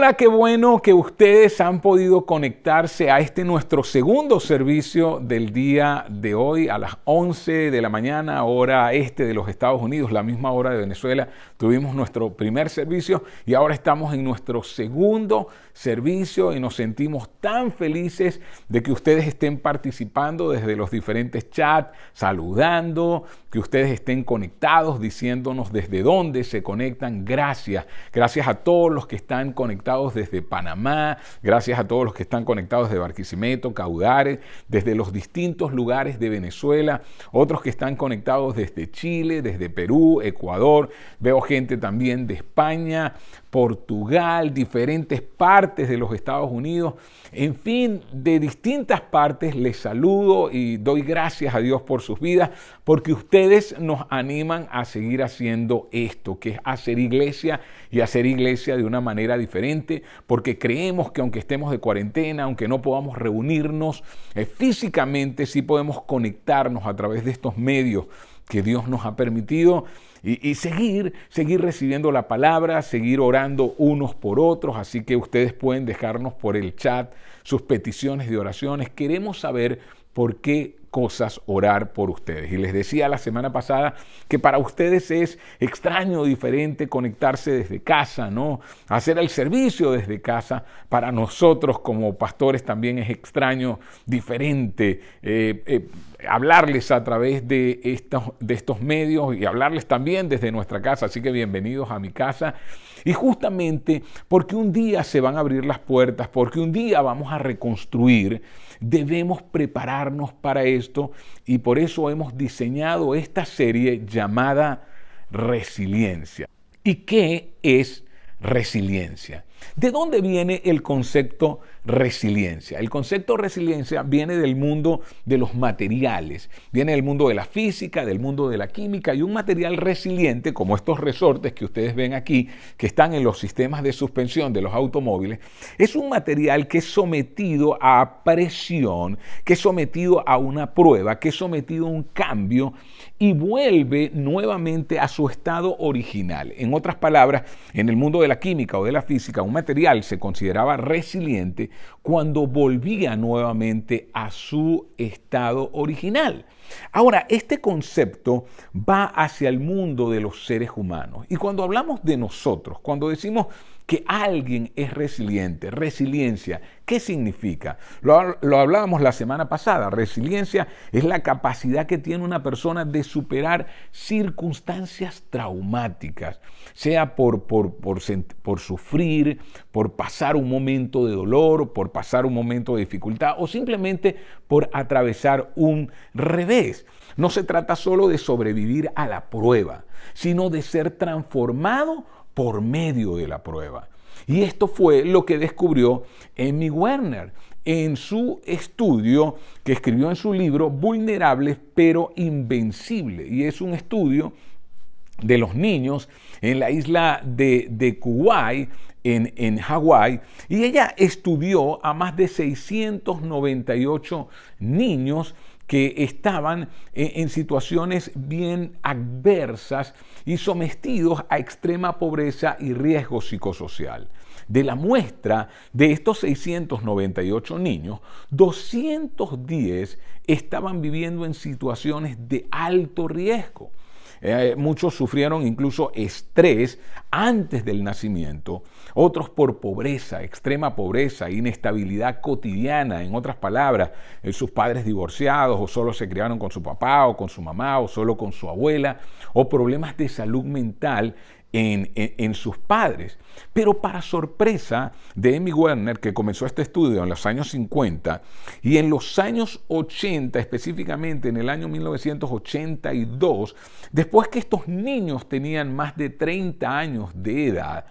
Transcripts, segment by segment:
Hola, qué bueno que ustedes han podido conectarse a este nuestro segundo servicio del día de hoy a las 11 de la mañana, hora este de los Estados Unidos, la misma hora de Venezuela. Tuvimos nuestro primer servicio y ahora estamos en nuestro segundo servicio y nos sentimos tan felices de que ustedes estén participando desde los diferentes chats, saludando, que ustedes estén conectados, diciéndonos desde dónde se conectan. Gracias a todos los que están conectados desde Panamá, gracias a todos los que están conectados desde Barquisimeto, Caudares, desde los distintos lugares de Venezuela, otros que están conectados desde Chile, desde Perú, Ecuador, veo gente también de España, Portugal, diferentes partes de los Estados Unidos, en fin, de distintas partes. Les saludo y doy gracias a Dios por sus vidas, porque ustedes nos animan a seguir haciendo esto, que es hacer iglesia y hacer iglesia de una manera diferente, porque creemos que aunque estemos de cuarentena, aunque no podamos reunirnos físicamente, sí podemos conectarnos a través de estos medios que Dios nos ha permitido y seguir recibiendo la palabra, seguir orando unos por otros. Así que ustedes pueden dejarnos por el chat sus peticiones de oraciones. Queremos saber por qué cosas orar por ustedes. Y les decía la semana pasada que para ustedes es extraño, diferente conectarse desde casa, ¿no? Hacer el servicio desde casa. Para nosotros como pastores también es extraño, diferente, hablarles a través de estos medios y hablarles también desde nuestra casa. Así que bienvenidos a mi casa. Y justamente porque un día se van a abrir las puertas, porque un día vamos a reconstruir, debemos prepararnos para esto, y por eso hemos diseñado esta serie llamada Resiliencia. ¿Y qué es resiliencia? ¿De dónde viene el concepto resiliencia? El concepto resiliencia viene del mundo de los materiales, viene del mundo de la física, del mundo de la química, y un material resiliente, como estos resortes que ustedes ven aquí, que están en los sistemas de suspensión de los automóviles, es un material que es sometido a presión, que es sometido a una prueba, que es sometido a un cambio y vuelve nuevamente a su estado original. En otras palabras, en el mundo de la química o de la física, un material se consideraba resiliente cuando volvía nuevamente a su estado original. Ahora, este concepto va hacia el mundo de los seres humanos. Y cuando hablamos de nosotros, cuando decimos que alguien es resiliente, resiliencia, ¿qué significa? Lo hablábamos la semana pasada. Resiliencia es la capacidad que tiene una persona de superar circunstancias traumáticas, sea por sufrir, por pasar un momento de dolor, por pasar un momento de dificultad o simplemente por atravesar un revés. No se trata solo de sobrevivir a la prueba, sino de ser transformado por medio de la prueba. Y esto fue lo que descubrió Emmy Werner en su estudio que escribió en su libro Vulnerables pero Invencibles. Y es un estudio de los niños en la isla de Kauai, en Hawái, y ella estudió a más de 698 niños que estaban en situaciones bien adversas y sometidos a extrema pobreza y riesgo psicosocial. De la muestra de estos 698 niños, 210 estaban viviendo en situaciones de alto riesgo. Muchos sufrieron incluso estrés antes del nacimiento, otros por pobreza, extrema pobreza, inestabilidad cotidiana, en otras palabras, sus padres divorciados o solo se criaron con su papá o con su mamá o solo con su abuela, o problemas de salud mental en sus padres. Pero para sorpresa de Emmy Werner, que comenzó este estudio en los años 50 y en los años 80, específicamente en el año 1982, después que estos niños tenían más de 30 años de edad,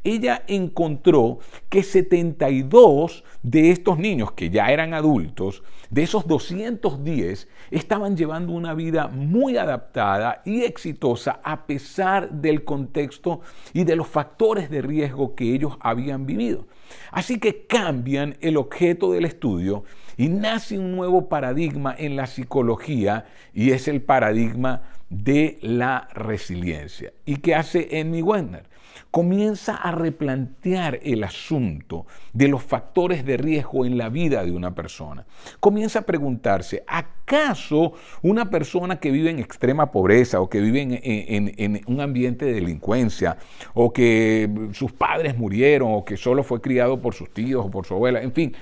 ella encontró que 72 de estos niños, que ya eran adultos, de esos 210, estaban llevando una vida muy adaptada y exitosa a pesar del contexto y de los factores de riesgo que ellos habían vivido. Así que cambian el objeto del estudio y nace un nuevo paradigma en la psicología, y es el paradigma de la resiliencia. ¿Y qué hace Emmy Wagner? Comienza a replantear el asunto de los factores de riesgo en la vida de una persona. Comienza a preguntarse, ¿acaso una persona que vive en extrema pobreza o que vive en un ambiente de delincuencia o que sus padres murieron o que solo fue criado por sus tíos o por su abuela, en fin,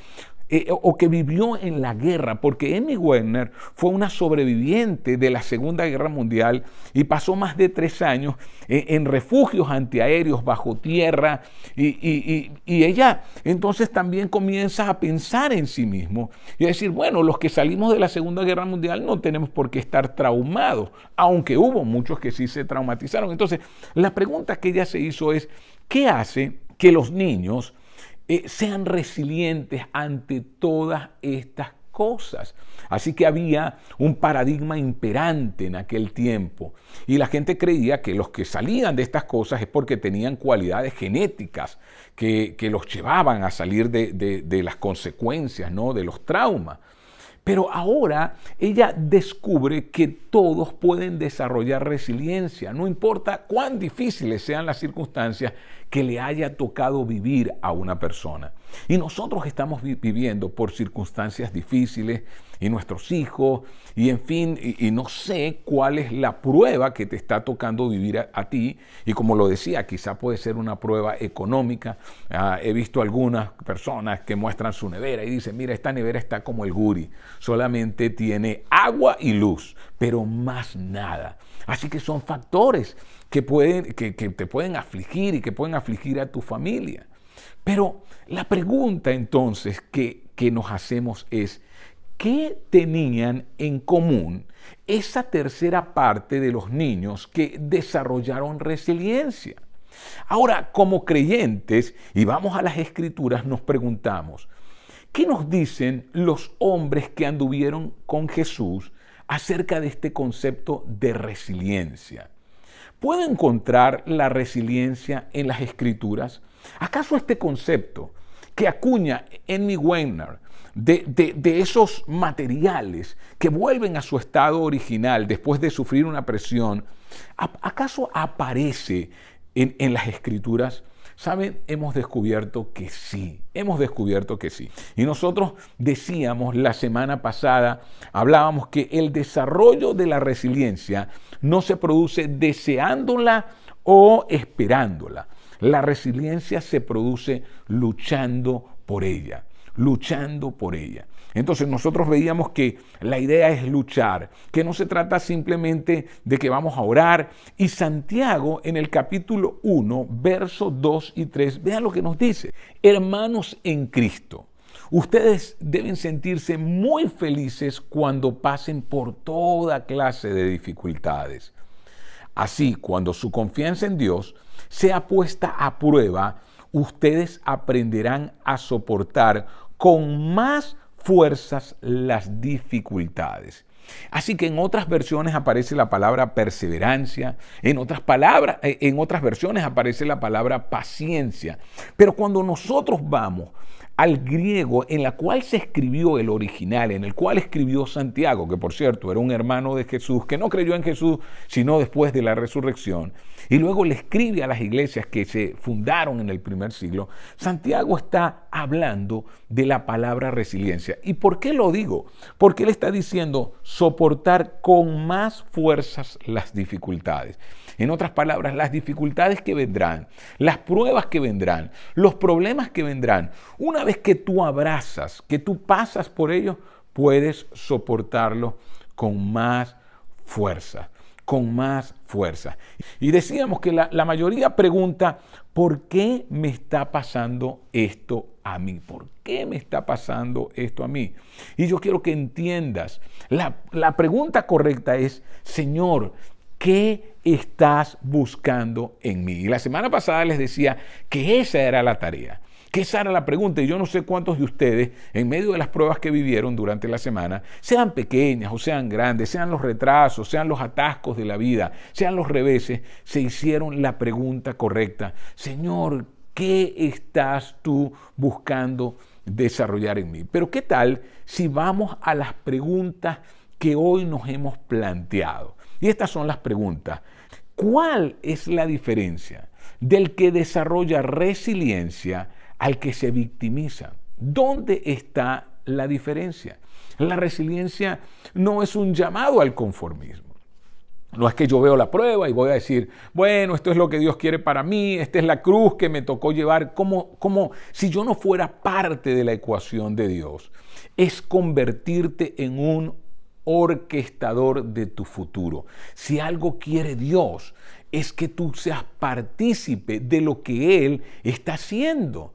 o que vivió en la guerra, porque Emmy Wagner fue una sobreviviente de la Segunda Guerra Mundial y pasó más de 3 años en refugios antiaéreos bajo tierra y ella entonces también comienza a pensar en sí mismo y a decir, bueno, los que salimos de la Segunda Guerra Mundial no tenemos por qué estar traumados, aunque hubo muchos que sí se traumatizaron. Entonces, la pregunta que ella se hizo es, ¿qué hace que los niños sean resilientes ante todas estas cosas? Así que había un paradigma imperante en aquel tiempo y la gente creía que los que salían de estas cosas es porque tenían cualidades genéticas que los llevaban a salir de las consecuencias, ¿no?, de los traumas. Pero ahora ella descubre que todos pueden desarrollar resiliencia, no importa cuán difíciles sean las circunstancias que le haya tocado vivir a una persona. Y nosotros estamos viviendo por circunstancias difíciles y nuestros hijos, y en fin, y no sé cuál es la prueba que te está tocando vivir a ti. Y como lo decía, quizá puede ser una prueba económica. He visto algunas personas que muestran su nevera y dicen, mira, esta nevera está como el Guri, solamente tiene agua y luz, pero más nada. Así que son factores que te pueden afligir y que pueden afligir a tu familia. Pero la pregunta entonces que nos hacemos es, ¿qué tenían en común esa tercera parte de los niños que desarrollaron resiliencia? Ahora, como creyentes, y vamos a las Escrituras, nos preguntamos, ¿qué nos dicen los hombres que anduvieron con Jesús acerca de este concepto de resiliencia? ¿Puedo encontrar la resiliencia en las Escrituras? ¿Acaso este concepto que acuña Emmy Wagner de esos materiales que vuelven a su estado original después de sufrir una presión, acaso aparece en las Escrituras? ¿Saben? Hemos descubierto que sí. Y nosotros decíamos la semana pasada, hablábamos que el desarrollo de la resiliencia no se produce deseándola o esperándola. La resiliencia se produce luchando por ella. Entonces nosotros veíamos que la idea es luchar, que no se trata simplemente de que vamos a orar. Y Santiago en el capítulo 1, versos 2 y 3, vean lo que nos dice. Hermanos en Cristo, ustedes deben sentirse muy felices cuando pasen por toda clase de dificultades. Así, cuando su confianza en Dios sea puesta a prueba, ustedes aprenderán a soportar con más fuerzas las dificultades. Así que en otras versiones aparece la palabra perseverancia, en otras versiones aparece la palabra paciencia. Pero cuando nosotros vamos al griego en la cual se escribió el original, en el cual escribió Santiago, que por cierto era un hermano de Jesús, que no creyó en Jesús sino después de la resurrección, y luego le escribe a las iglesias que se fundaron en el primer siglo, Santiago está hablando de la palabra resiliencia. ¿Y por qué lo digo? Porque él está diciendo soportar con más fuerzas las dificultades. En otras palabras, las dificultades que vendrán, las pruebas que vendrán, los problemas que vendrán, una vez que tú abrazas, que tú pasas por ellos, puedes soportarlo con más fuerza. Y decíamos que la mayoría pregunta, ¿por qué me está pasando esto a mí? ¿Por qué me está pasando esto a mí? Y yo quiero que entiendas, la pregunta correcta es, Señor, ¿qué estás buscando en mí? Y la semana pasada les decía que esa era la tarea, que esa era la pregunta. Y yo no sé cuántos de ustedes, en medio de las pruebas que vivieron durante la semana, sean pequeñas o sean grandes, sean los retrasos, sean los atascos de la vida, sean los reveses, se hicieron la pregunta correcta. Señor, ¿qué estás tú buscando desarrollar en mí? Pero ¿qué tal si vamos a las preguntas que hoy nos hemos planteado? Y estas son las preguntas. ¿Cuál es la diferencia del que desarrolla resiliencia al que se victimiza? ¿Dónde está la diferencia? La resiliencia no es un llamado al conformismo. No es que yo veo la prueba y voy a decir, bueno, esto es lo que Dios quiere para mí, esta es la cruz que me tocó llevar, como si yo no fuera parte de la ecuación de Dios. Es convertirte en un orquestador de tu futuro. Si algo quiere Dios, es que tú seas partícipe de lo que Él está haciendo.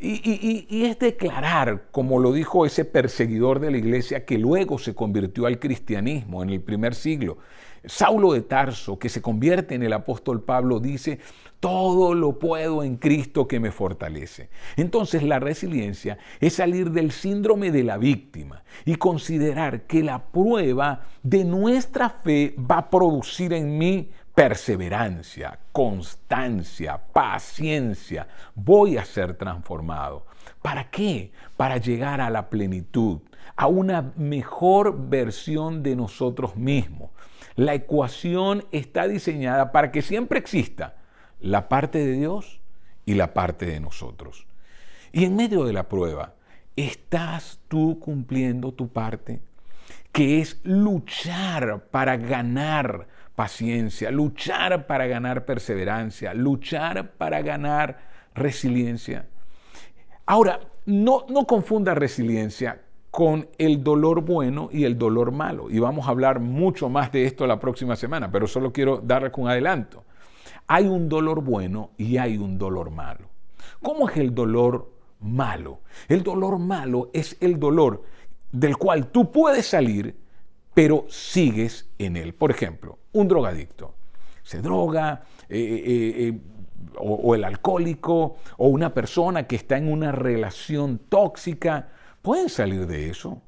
Y es declarar, como lo dijo ese perseguidor de la iglesia que luego se convirtió al cristianismo en el primer siglo, Saulo de Tarso, que se convierte en el apóstol Pablo, dice, todo lo puedo en Cristo que me fortalece. Entonces la resiliencia es salir del síndrome de la víctima y considerar que la prueba de nuestra fe va a producir en mí perseverancia, constancia, paciencia. Voy a ser transformado. ¿Para qué? Para llegar a la plenitud, a una mejor versión de nosotros mismos. La ecuación está diseñada para que siempre exista la parte de Dios y la parte de nosotros. Y en medio de la prueba, ¿estás tú cumpliendo tu parte? Que es luchar para ganar paciencia, luchar para ganar perseverancia, luchar para ganar resiliencia. Ahora, no confunda resiliencia con el dolor bueno y el dolor malo. Y vamos a hablar mucho más de esto la próxima semana, pero solo quiero darles un adelanto. Hay un dolor bueno y hay un dolor malo. ¿Cómo es el dolor malo? El dolor malo es el dolor del cual tú puedes salir, pero sigues en él. Por ejemplo, un drogadicto se droga, o el alcohólico, o una persona que está en una relación tóxica, pueden salir de eso,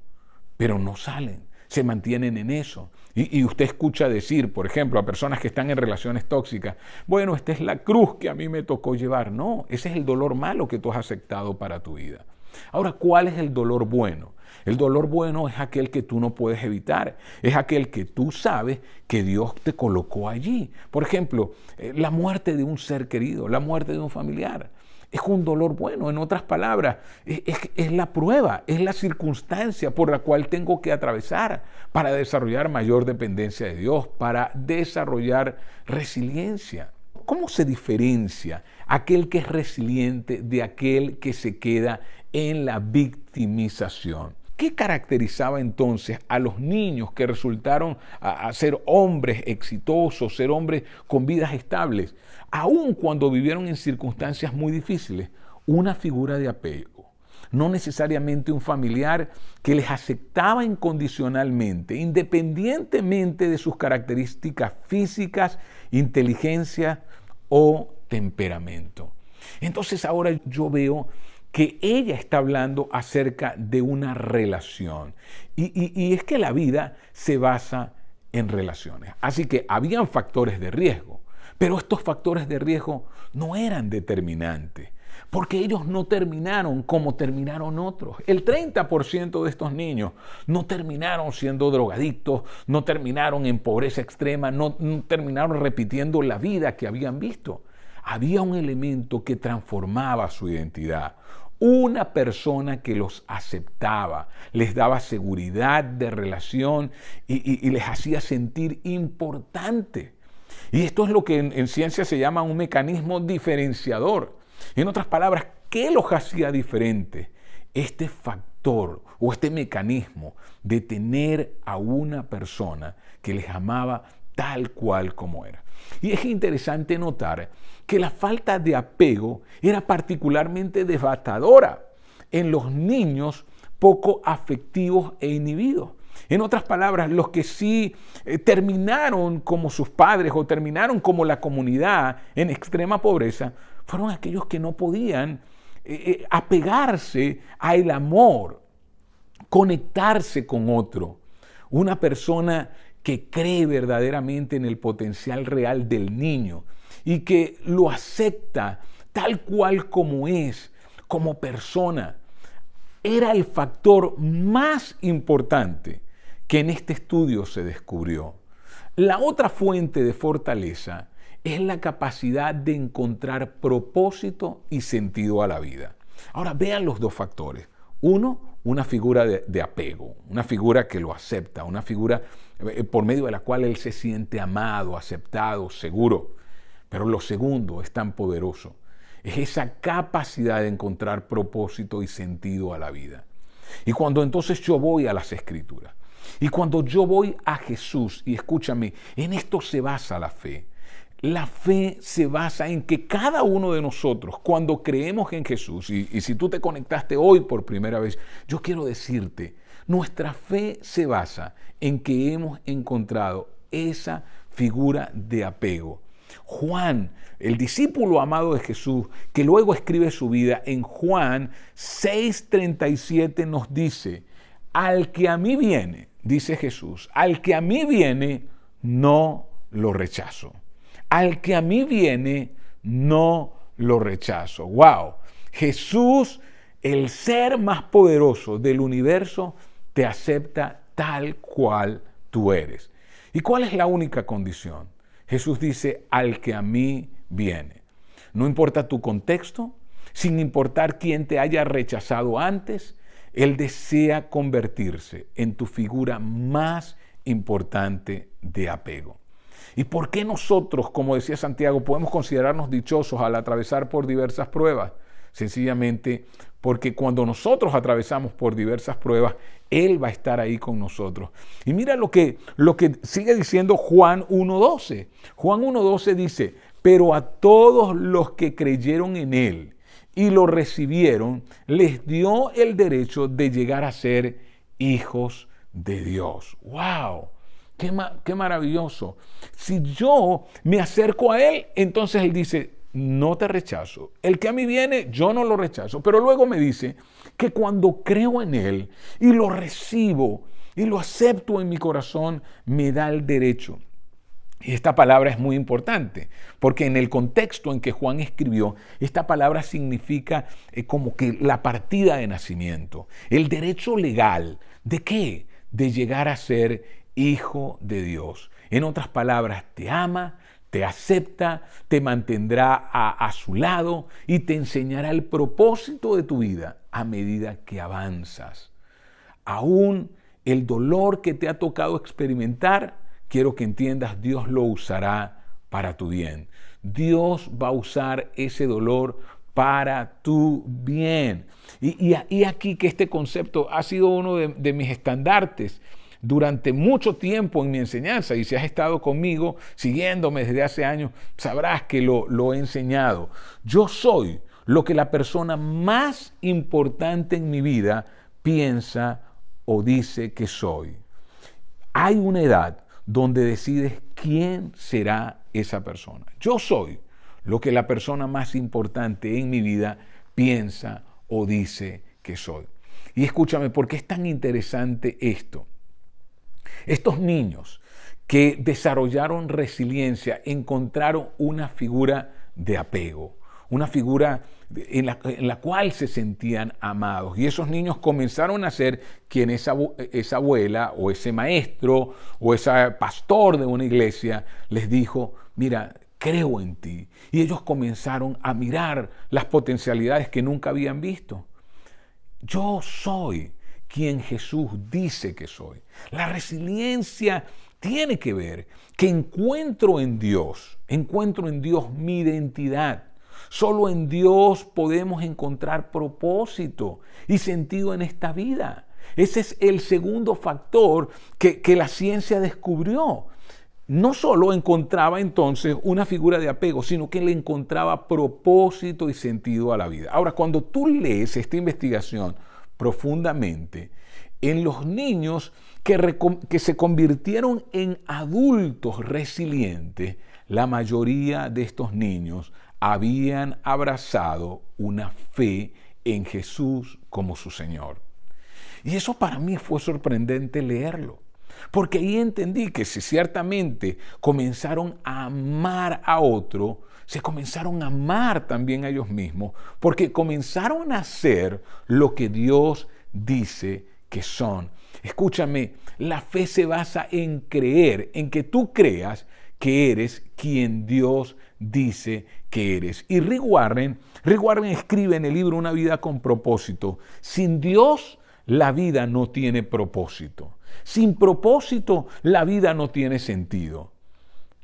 pero no salen, se mantienen en eso. Y usted escucha decir, por ejemplo, a personas que están en relaciones tóxicas, bueno, esta es la cruz que a mí me tocó llevar. No, ese es el dolor malo que tú has aceptado para tu vida. Ahora, ¿cuál es el dolor bueno? El dolor bueno es aquel que tú no puedes evitar, es aquel que tú sabes que Dios te colocó allí. Por ejemplo, la muerte de un ser querido, la muerte de un familiar. Es un dolor bueno, en otras palabras, es la prueba, es la circunstancia por la cual tengo que atravesar para desarrollar mayor dependencia de Dios, para desarrollar resiliencia. ¿Cómo se diferencia aquel que es resiliente de aquel que se queda en la victimización? ¿Qué caracterizaba entonces a los niños que resultaron a ser hombres exitosos, ser hombres con vidas estables, aun cuando vivieron en circunstancias muy difíciles? Una figura de apego, no necesariamente un familiar que les aceptaba incondicionalmente, independientemente de sus características físicas, inteligencia o temperamento. Entonces ahora yo veo que ella está hablando acerca de una relación. Y es que la vida se basa en relaciones. Así que habían factores de riesgo, pero estos factores de riesgo no eran determinantes, porque ellos no terminaron como terminaron otros. El 30% de estos niños no terminaron siendo drogadictos, no terminaron en pobreza extrema, no terminaron repitiendo la vida que habían visto. Había un elemento que transformaba su identidad. Una persona que los aceptaba, les daba seguridad de relación y les hacía sentir importante. Y esto es lo que en ciencia se llama un mecanismo diferenciador. En otras palabras, ¿qué los hacía diferentes? Este factor o este mecanismo de tener a una persona que les amaba tal cual como era. Y es interesante notar que la falta de apego era particularmente devastadora en los niños poco afectivos e inhibidos. En otras palabras, los que sí terminaron como sus padres o terminaron como la comunidad en extrema pobreza, fueron aquellos que no podían apegarse al amor, conectarse con otro. Una persona que cree verdaderamente en el potencial real del niño y que lo acepta tal cual como es, como persona, era el factor más importante que en este estudio se descubrió. La otra fuente de fortaleza es la capacidad de encontrar propósito y sentido a la vida. Ahora vean los dos factores. Uno, una figura de apego, una figura que lo acepta, una figura por medio de la cual él se siente amado, aceptado, seguro. Pero lo segundo es tan poderoso, es esa capacidad de encontrar propósito y sentido a la vida. Y cuando entonces yo voy a las Escrituras, y cuando yo voy a Jesús, y escúchame, en esto se basa la fe. La fe se basa en que cada uno de nosotros, cuando creemos en Jesús, y si tú te conectaste hoy por primera vez, yo quiero decirte, nuestra fe se basa en que hemos encontrado esa figura de apego. Juan, el discípulo amado de Jesús, que luego escribe su vida, en Juan 6:37 nos dice, al que a mí viene, dice Jesús, al que a mí viene, no lo rechazo. Al que a mí viene, no lo rechazo. ¡Wow! Jesús, el ser más poderoso del universo, te acepta tal cual tú eres. ¿Y cuál es la única condición? Jesús dice, al que a mí viene. No importa tu contexto, sin importar quién te haya rechazado antes, Él desea convertirse en tu figura más importante de apego. ¿Y por qué nosotros, como decía Santiago, podemos considerarnos dichosos al atravesar por diversas pruebas? Sencillamente porque cuando nosotros atravesamos por diversas pruebas, Él va a estar ahí con nosotros. Y mira lo que sigue diciendo Juan 1:12. Juan 1:12 dice, pero a todos los que creyeron en Él y lo recibieron, les dio el derecho de llegar a ser hijos de Dios. ¡Wow! ¡Qué maravilloso! Si yo me acerco a Él, entonces Él dice, no te rechazo. El que a mí viene, yo no lo rechazo. Pero luego me dice que cuando creo en Él y lo recibo y lo acepto en mi corazón, me da el derecho. Y esta palabra es muy importante, porque en el contexto en que Juan escribió, esta palabra significa como que la partida de nacimiento, el derecho legal. ¿De qué? De llegar a ser hijo de Dios. En otras palabras, te ama, te acepta, te mantendrá a su lado y te enseñará el propósito de tu vida a medida que avanzas. Aún el dolor que te ha tocado experimentar, quiero que entiendas, Dios lo usará para tu bien. Dios va a usar ese dolor para tu bien. Y aquí que este concepto ha sido uno de mis estandartes durante mucho tiempo en mi enseñanza, y si has estado conmigo, siguiéndome desde hace años, sabrás que lo he enseñado. Yo soy lo que la persona más importante en mi vida piensa o dice que soy. Hay una edad donde decides quién será esa persona. Yo soy lo que la persona más importante en mi vida piensa o dice que soy. Y escúchame, ¿por qué es tan interesante esto? Estos niños que desarrollaron resiliencia encontraron una figura de apego, una figura en la cual se sentían amados. Y esos niños comenzaron a ser quien esa abuela o ese maestro o ese pastor de una iglesia les dijo, mira, creo en ti. Y ellos comenzaron a mirar las potencialidades que nunca habían visto. Yo soy quien Jesús dice que soy. La resiliencia tiene que ver que encuentro en Dios mi identidad. Solo en Dios podemos encontrar propósito y sentido en esta vida. Ese es el segundo factor que la ciencia descubrió. No solo encontraba entonces una figura de apego, sino que le encontraba propósito y sentido a la vida. Ahora, cuando tú lees esta investigación profundamente, en los niños que se convirtieron en adultos resilientes, la mayoría de estos niños habían abrazado una fe en Jesús como su Señor. Y eso para mí fue sorprendente leerlo, porque ahí entendí que si ciertamente comenzaron a amar a otro, se comenzaron a amar también a ellos mismos, porque comenzaron a hacer lo que Dios dice que son. Escúchame, la fe se basa en creer, en que tú creas que eres quien Dios dice que eres. Y Rick Warren escribe en el libro Una vida con propósito: sin Dios la vida no tiene propósito. Sin propósito la vida no tiene sentido.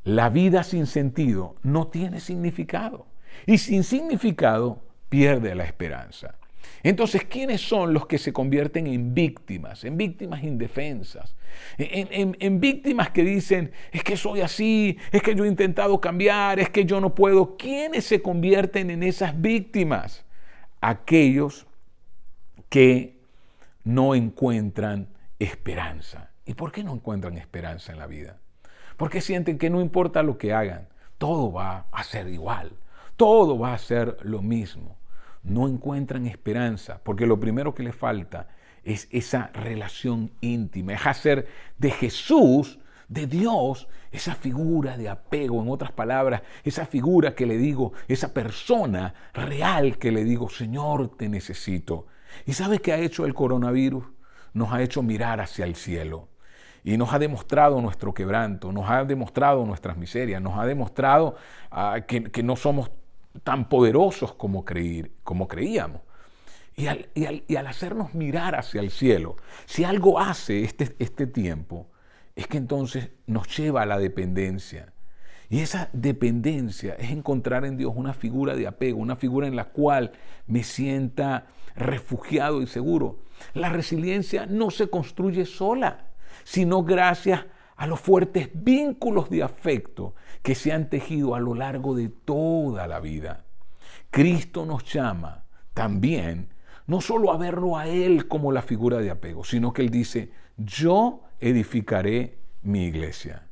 La vida sin sentido no tiene significado. Y sin significado pierde la esperanza. Entonces, ¿quiénes son los que se convierten en víctimas indefensas? En víctimas que dicen, es que soy así, es que yo he intentado cambiar, es que yo no puedo. ¿Quiénes se convierten en esas víctimas? Aquellos que no encuentran esperanza. ¿Y por qué no encuentran esperanza en la vida? Porque sienten que no importa lo que hagan, todo va a ser igual, todo va a ser lo mismo. No encuentran esperanza, porque lo primero que les falta es esa relación íntima, es hacer de Jesús, de Dios, esa figura de apego, en otras palabras, esa figura que le digo, esa persona real que le digo, Señor, te necesito. ¿Y sabes qué ha hecho el coronavirus? Nos ha hecho mirar hacia el cielo y nos ha demostrado nuestro quebranto, nos ha demostrado nuestras miserias, nos ha demostrado que no somos tan poderosos como creíamos. Y al hacernos mirar hacia el cielo, si algo hace este tiempo, es que entonces nos lleva a la dependencia. Y esa dependencia es encontrar en Dios una figura de apego, una figura en la cual me sienta refugiado y seguro. La resiliencia no se construye sola, sino gracias a los fuertes vínculos de afecto que se han tejido a lo largo de toda la vida. Cristo nos llama también no solo a verlo a Él como la figura de apego, sino que Él dice, yo edificaré mi iglesia.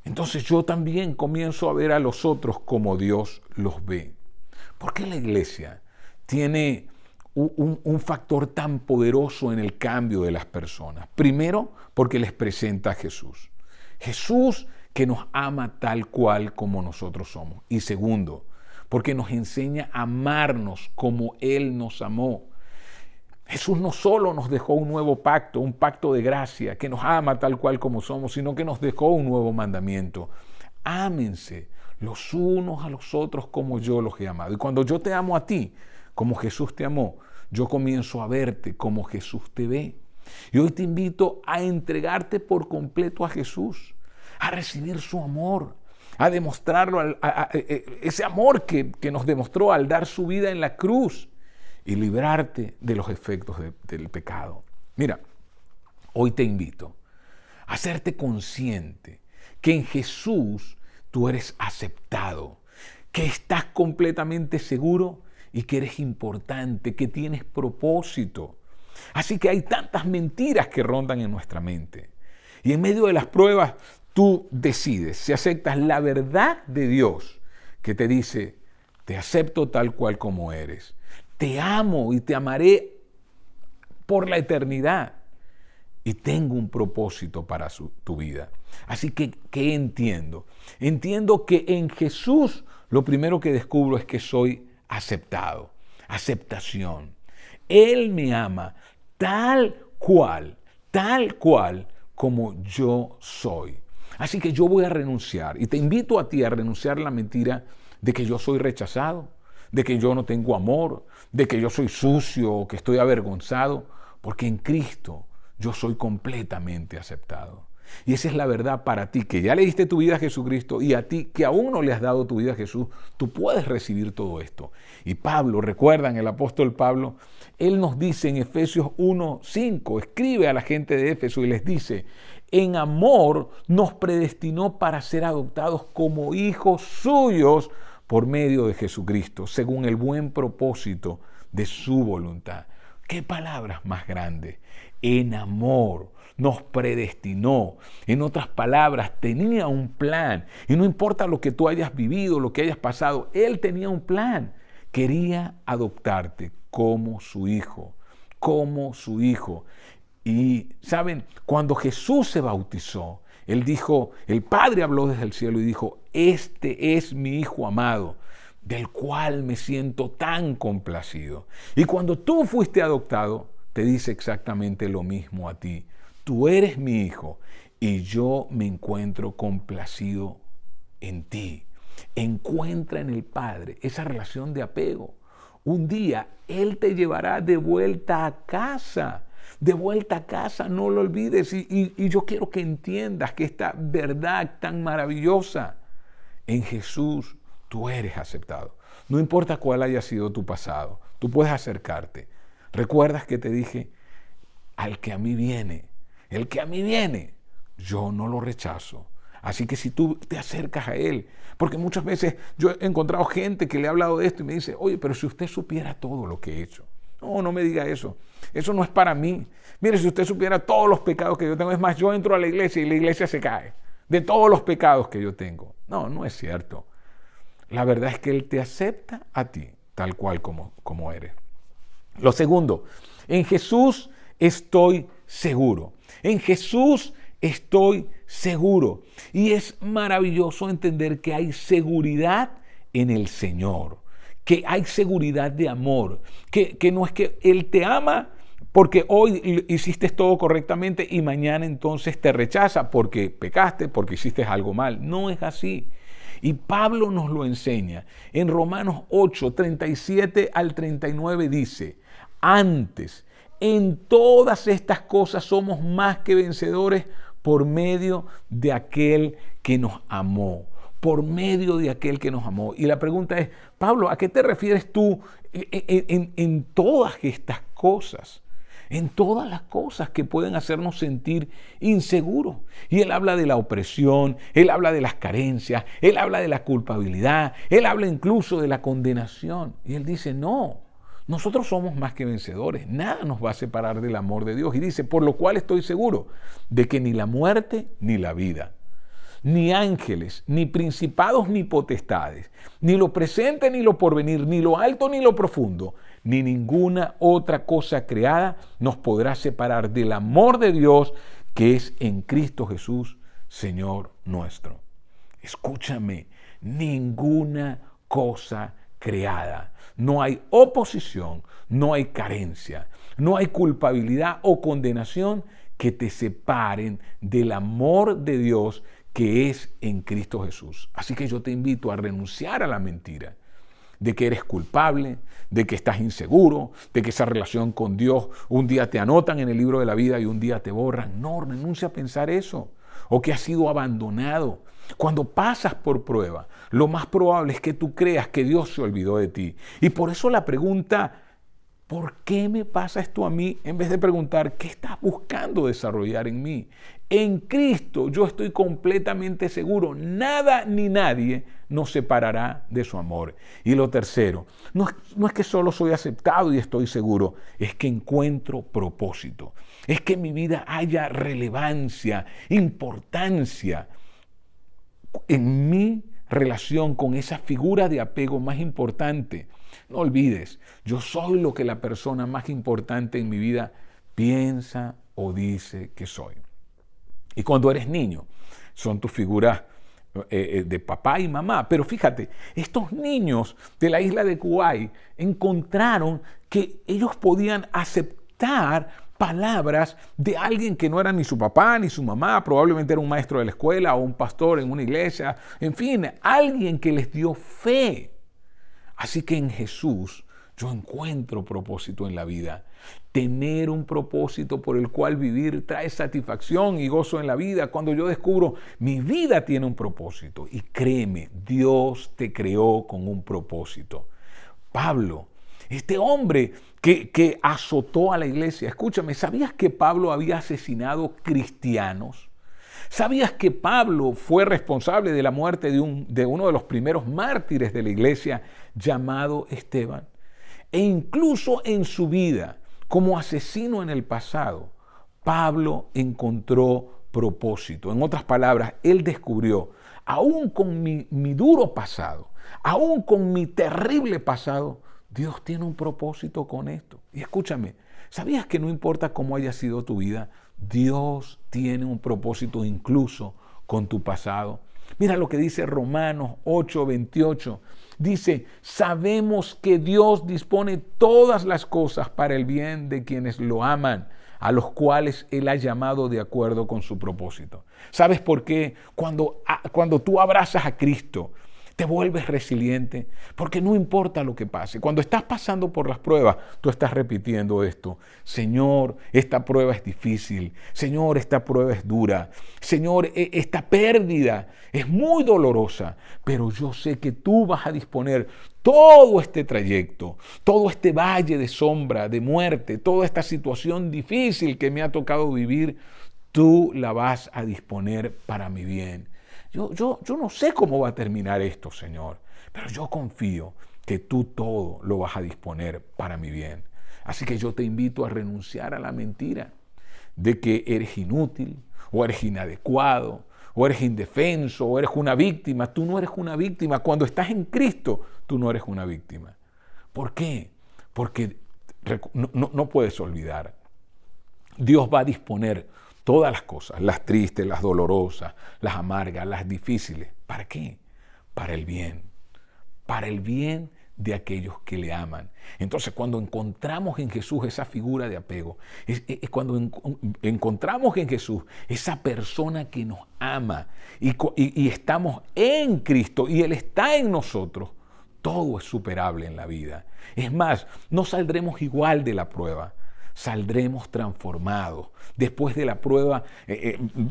Entonces yo también comienzo a ver a los otros como Dios los ve. ¿Por qué la iglesia tiene un factor tan poderoso en el cambio de las personas? Primero, porque les presenta a Jesús. Jesús que nos ama tal cual como nosotros somos. Y segundo, porque nos enseña a amarnos como Él nos amó. Jesús no solo nos dejó un nuevo pacto, un pacto de gracia, que nos ama tal cual como somos, sino que nos dejó un nuevo mandamiento. Ámense los unos a los otros como yo los he amado. Y cuando yo te amo a ti, como Jesús te amó, yo comienzo a verte como Jesús te ve. Y hoy te invito a entregarte por completo a Jesús, a recibir su amor, a demostrarlo, ese amor que nos demostró al dar su vida en la cruz y librarte de los efectos del pecado. Mira, hoy te invito a hacerte consciente que en Jesús tú eres aceptado, que estás completamente seguro y que eres importante, que tienes propósito. Así que hay tantas mentiras que rondan en nuestra mente. Y en medio de las pruebas, tú decides si aceptas la verdad de Dios que te dice, te acepto tal cual como eres. Te amo y te amaré por la eternidad. Y tengo un propósito para tu vida. Así que, ¿qué entiendo? Entiendo que en Jesús lo primero que descubro es que soy aceptado. Aceptación. Él me ama tal cual como yo soy. Así que yo voy a renunciar y te invito a ti a renunciar a la mentira de que yo soy rechazado, de que yo no tengo amor, de que yo soy sucio o que estoy avergonzado, porque en Cristo yo soy completamente aceptado. Y esa es la verdad para ti, que ya le diste tu vida a Jesucristo, y a ti que aún no le has dado tu vida a Jesús, tú puedes recibir todo esto. Y Pablo, recuerdan el apóstol Pablo, él nos dice en Efesios 1:5, escribe a la gente de Éfeso y les dice, en amor nos predestinó para ser adoptados como hijos suyos por medio de Jesucristo, según el buen propósito de su voluntad. ¿Qué palabras más grandes? En amor nos predestinó. En otras palabras, tenía un plan. Y no importa lo que tú hayas vivido, lo que hayas pasado, Él tenía un plan. Quería adoptarte como su hijo, Y, ¿saben? Cuando Jesús se bautizó, Él dijo, el Padre habló desde el cielo y dijo, este es mi Hijo amado, del cual me siento tan complacido. Y cuando tú fuiste adoptado, te dice exactamente lo mismo a ti. Tú eres mi hijo y yo me encuentro complacido en ti. Encuentra en el Padre esa relación de apego. Un día Él te llevará de vuelta a casa. De vuelta a casa, no lo olvides. Y yo quiero que entiendas que esta verdad tan maravillosa, en Jesús tú eres aceptado. No importa cuál haya sido tu pasado, tú puedes acercarte. ¿Recuerdas que te dije? Al que a mí viene, el que a mí viene, yo no lo rechazo. Así que si tú te acercas a Él, porque muchas veces yo he encontrado gente que le ha hablado de esto y me dice, oye, pero si usted supiera todo lo que he hecho. No, no me diga eso. Eso no es para mí. Mire, si usted supiera todos los pecados que yo tengo, es más, yo entro a la iglesia y la iglesia se cae de todos los pecados que yo tengo. No, no es cierto. La verdad es que Él te acepta a ti, tal cual como eres. Lo segundo, en Jesús estoy seguro. En Jesús estoy seguro. Y es maravilloso entender que hay seguridad en el Señor, que hay seguridad de amor, que no es que Él te ama porque hoy hiciste todo correctamente y mañana entonces te rechaza porque pecaste, porque hiciste algo mal. No es así. Y Pablo nos lo enseña. En Romanos 8, 37 al 39 dice, antes, en todas estas cosas somos más que vencedores por medio de aquel que nos amó. Por medio de aquel que nos amó. Y la pregunta es, Pablo, ¿a qué te refieres tú en todas estas cosas? En todas las cosas que pueden hacernos sentir inseguros. Y él habla de la opresión, él habla de las carencias, él habla de la culpabilidad, él habla incluso de la condenación. Y él dice, no, nosotros somos más que vencedores, nada nos va a separar del amor de Dios. Y dice, por lo cual estoy seguro de que ni la muerte ni la vida, ni ángeles, ni principados, ni potestades, ni lo presente, ni lo porvenir, ni lo alto, ni lo profundo, ni ninguna otra cosa creada nos podrá separar del amor de Dios que es en Cristo Jesús, Señor nuestro. Escúchame, ninguna cosa creada. No hay oposición, no hay carencia, no hay culpabilidad o condenación que te separen del amor de Dios que es en Cristo Jesús. Así que yo te invito a renunciar a la mentira de que eres culpable, de que estás inseguro, de que esa relación con Dios un día te anotan en el libro de la vida y un día te borran. No, renuncia a pensar eso. O que has sido abandonado. Cuando pasas por prueba, lo más probable es que tú creas que Dios se olvidó de ti. Y por eso la pregunta, ¿por qué me pasa esto a mí? En vez de preguntar, ¿qué estás buscando desarrollar en mí? En Cristo yo estoy completamente seguro. Nada ni nadie nos separará de su amor. Y lo tercero, no es que solo soy aceptado y estoy seguro, es que encuentro propósito. Es que en mi vida haya relevancia, importancia en mi relación con esa figura de apego más importante. No olvides, yo soy lo que la persona más importante en mi vida piensa o dice que soy. Y cuando eres niño, son tus figuras de papá y mamá. Pero fíjate, estos niños de la isla de Kauai encontraron que ellos podían aceptar palabras de alguien que no era ni su papá ni su mamá, probablemente era un maestro de la escuela o un pastor en una iglesia, en fin, alguien que les dio fe. Así que en Jesús yo encuentro propósito en la vida. Tener un propósito por el cual vivir trae satisfacción y gozo en la vida. Cuando yo descubro mi vida tiene un propósito. Y créeme, Dios te creó con un propósito. Pablo, este hombre que azotó a la iglesia. Escúchame, ¿sabías que Pablo había asesinado cristianos? ¿Sabías que Pablo fue responsable de la muerte de uno de los primeros mártires de la iglesia llamado Esteban? E incluso en su vida, como asesino en el pasado, Pablo encontró propósito. En otras palabras, él descubrió, aún con mi duro pasado, aún con mi terrible pasado, Dios tiene un propósito con esto. Y escúchame, ¿sabías que no importa cómo haya sido tu vida, Dios tiene un propósito incluso con tu pasado? Mira lo que dice Romanos 8:28. Dice, sabemos que Dios dispone todas las cosas para el bien de quienes lo aman, a los cuales Él ha llamado de acuerdo con su propósito. ¿Sabes por qué? Cuando tú abrazas a Cristo, te vuelves resiliente, porque no importa lo que pase. Cuando estás pasando por las pruebas, tú estás repitiendo esto. Señor, esta prueba es difícil. Señor, esta prueba es dura. Señor, esta pérdida es muy dolorosa, pero yo sé que tú vas a disponer todo este trayecto, todo este valle de sombra, de muerte, toda esta situación difícil que me ha tocado vivir, tú la vas a disponer para mi bien. Yo no sé cómo va a terminar esto, Señor, pero yo confío que tú todo lo vas a disponer para mi bien. Así que yo te invito a renunciar a la mentira de que eres inútil, o eres inadecuado, o eres indefenso, o eres una víctima. Tú no eres una víctima. Cuando estás en Cristo, tú no eres una víctima. ¿Por qué? Porque no puedes olvidar. Dios va a disponer todas las cosas, las tristes, las dolorosas, las amargas, las difíciles. ¿Para qué? Para el bien de aquellos que le aman. Entonces, cuando encontramos en Jesús esa figura de apego, es cuando encontramos en Jesús esa persona que nos ama y estamos en Cristo y Él está en nosotros, todo es superable en la vida. Es más, no saldremos igual de la prueba. Saldremos transformados. Después de la prueba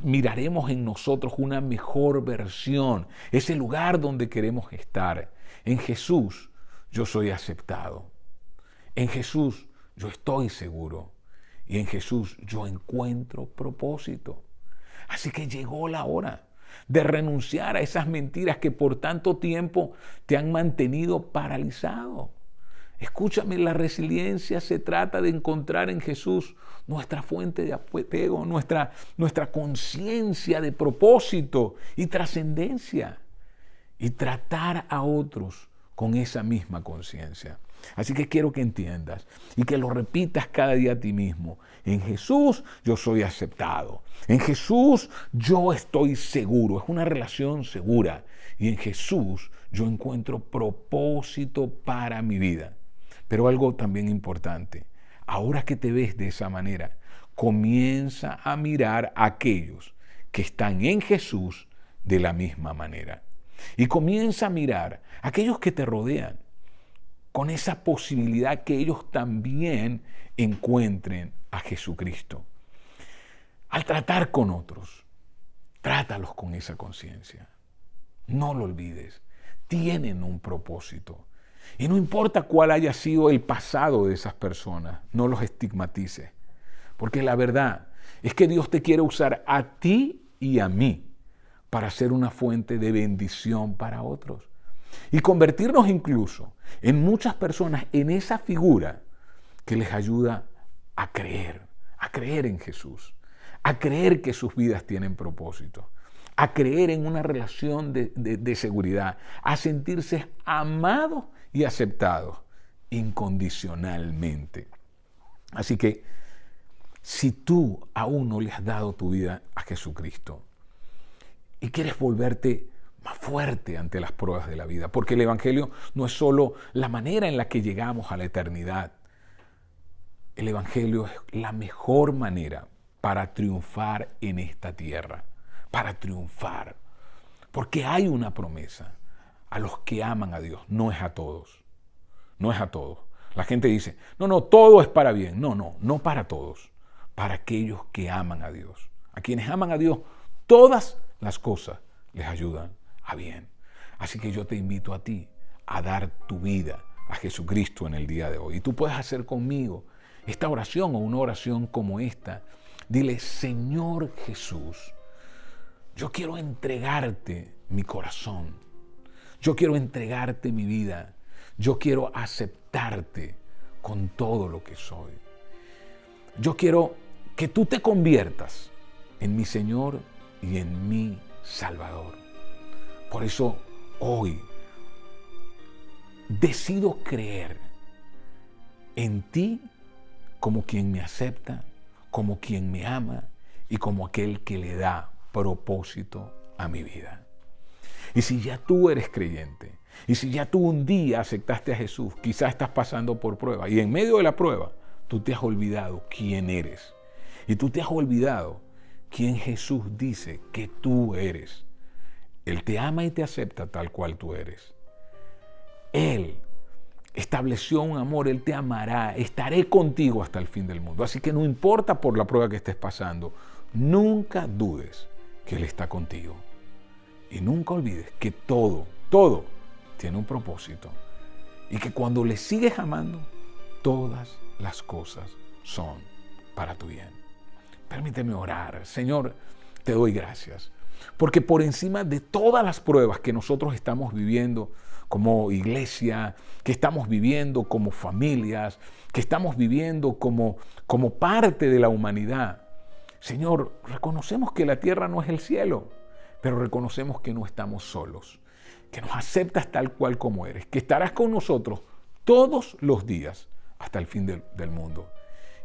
miraremos en nosotros una mejor versión, ese lugar donde queremos estar. En Jesús yo soy aceptado. En Jesús yo estoy seguro. Y en Jesús yo encuentro propósito. Así que llegó la hora de renunciar a esas mentiras que por tanto tiempo te han mantenido paralizado. Escúchame, la resiliencia se trata de encontrar en Jesús nuestra fuente de apego, nuestra conciencia de propósito y trascendencia, y tratar a otros con esa misma conciencia. Así que quiero que entiendas y que lo repitas cada día a ti mismo. En Jesús yo soy aceptado. En Jesús yo estoy seguro. Es una relación segura. Y en Jesús yo encuentro propósito para mi vida. Pero algo también importante, ahora que te ves de esa manera, comienza a mirar a aquellos que están en Jesús de la misma manera. Y comienza a mirar a aquellos que te rodean con esa posibilidad que ellos también encuentren a Jesucristo. Al tratar con otros, trátalos con esa conciencia. No lo olvides, tienen un propósito. Y no importa cuál haya sido el pasado de esas personas, no los estigmatices. Porque la verdad es que Dios te quiere usar a ti y a mí para ser una fuente de bendición para otros. Y convertirnos incluso en muchas personas en esa figura que les ayuda a creer en Jesús, a creer que sus vidas tienen propósito, a creer en una relación de seguridad, a sentirse amados y aceptados incondicionalmente. Así que si tú aún no le has dado tu vida a Jesucristo y quieres volverte más fuerte ante las pruebas de la vida, porque el Evangelio no es solo la manera en la que llegamos a la eternidad. El Evangelio es la mejor manera para triunfar en esta tierra, para triunfar. Porque hay una promesa a los que aman a Dios, no es a todos. No es a todos. La gente dice, no, todo es para bien. No para todos. Para aquellos que aman a Dios. A quienes aman a Dios, todas las cosas les ayudan a bien. Así que yo te invito a ti a dar tu vida a Jesucristo en el día de hoy. Y tú puedes hacer conmigo esta oración o una oración como esta. Dile, Señor Jesús, yo quiero entregarte mi corazón. Yo quiero entregarte mi vida. Yo quiero aceptarte con todo lo que soy. Yo quiero que tú te conviertas en mi Señor y en mi Salvador. Por eso hoy decido creer en ti como quien me acepta, como quien me ama y como aquel que le da propósito a mi vida. Y si ya tú eres creyente, y si ya tú un día aceptaste a Jesús, quizás estás pasando por prueba, y en medio de la prueba, tú te has olvidado quién eres. Y tú te has olvidado quién Jesús dice que tú eres. Él te ama y te acepta tal cual tú eres. Él estableció un amor, Él te amará, estaré contigo hasta el fin del mundo. Así que no importa por la prueba que estés pasando, nunca dudes que Él está contigo. Y nunca olvides que todo tiene un propósito. Y que cuando le sigues amando, todas las cosas son para tu bien. Permíteme orar. Señor, te doy gracias. Porque por encima de todas las pruebas que nosotros estamos viviendo como iglesia, que estamos viviendo como familias, que estamos viviendo como parte de la humanidad, Señor, reconocemos que la tierra no es el cielo, pero reconocemos que no estamos solos, que nos aceptas tal cual como eres, que estarás con nosotros todos los días hasta el fin del mundo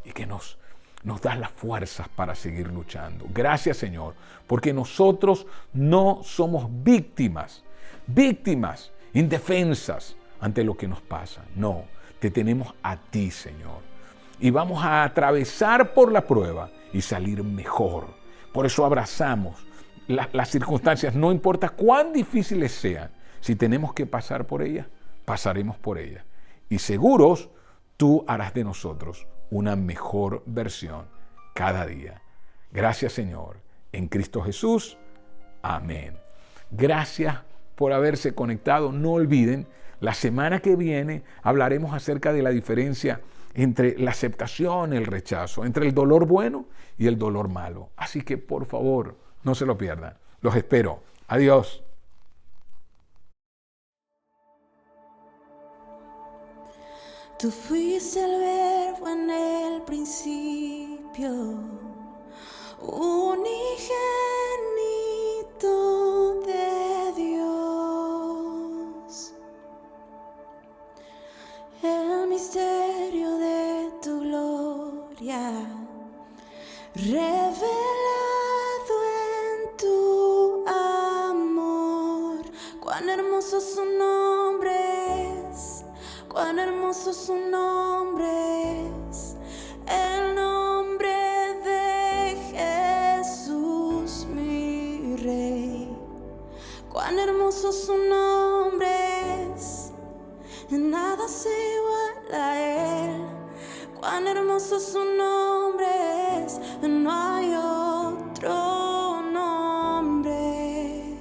y que nos das las fuerzas para seguir luchando. Gracias, Señor, porque nosotros no somos víctimas indefensas ante lo que nos pasa. No, te tenemos a ti, Señor. Y vamos a atravesar por la prueba y salir mejor. Por eso abrazamos las circunstancias, no importa cuán difíciles sean. Si tenemos que pasar por ellas, pasaremos por ellas. Y seguros, tú harás de nosotros una mejor versión cada día. Gracias, Señor. En Cristo Jesús. Amén. Gracias por haberse conectado. No olviden, la semana que viene hablaremos acerca de la diferencia entre la aceptación y el rechazo, entre el dolor bueno y el dolor malo. Así que, por favor, no se lo pierdan. Los espero. Adiós. Tú fuiste el verbo en el principio, unigénito de Dios. El misterio de tu gloria, revelado en tu amor. Cuán hermoso su nombre es, cuán hermoso su nombre es, el nombre de Jesús mi Rey. Cuán hermoso su nombre es, nada se iguala a él. Cuán hermoso su nombre es, no hay otro nombre.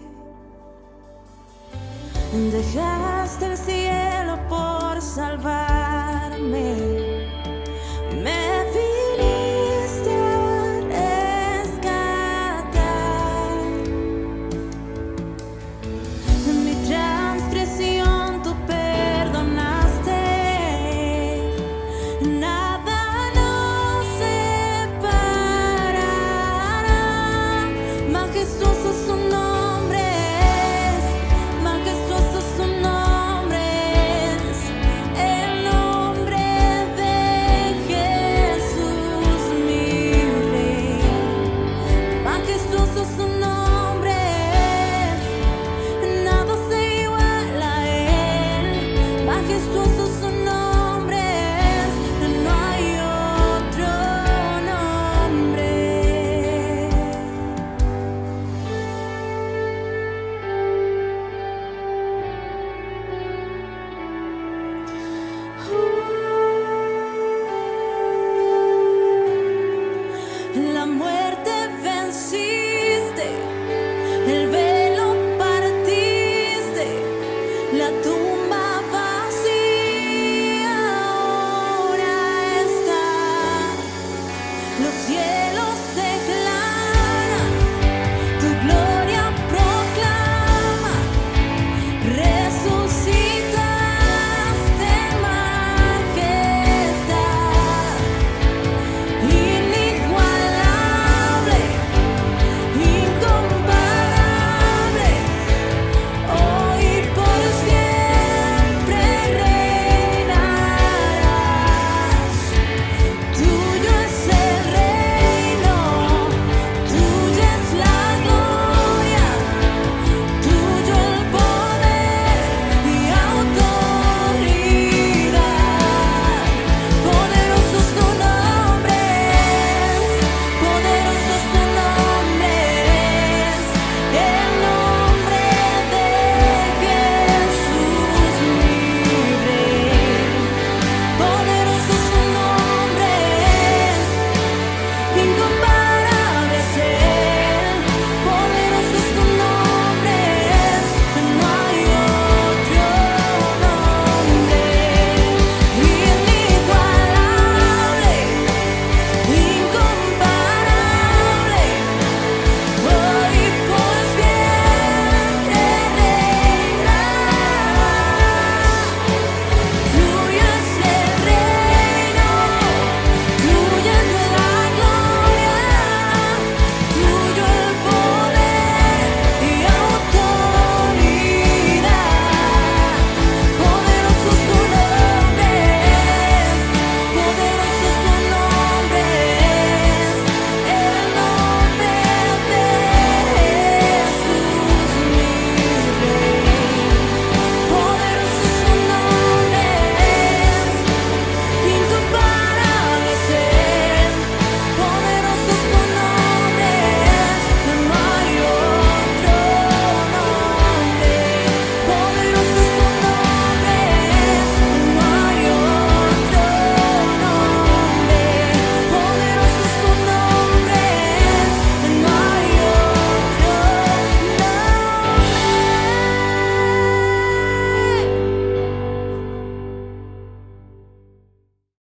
Deja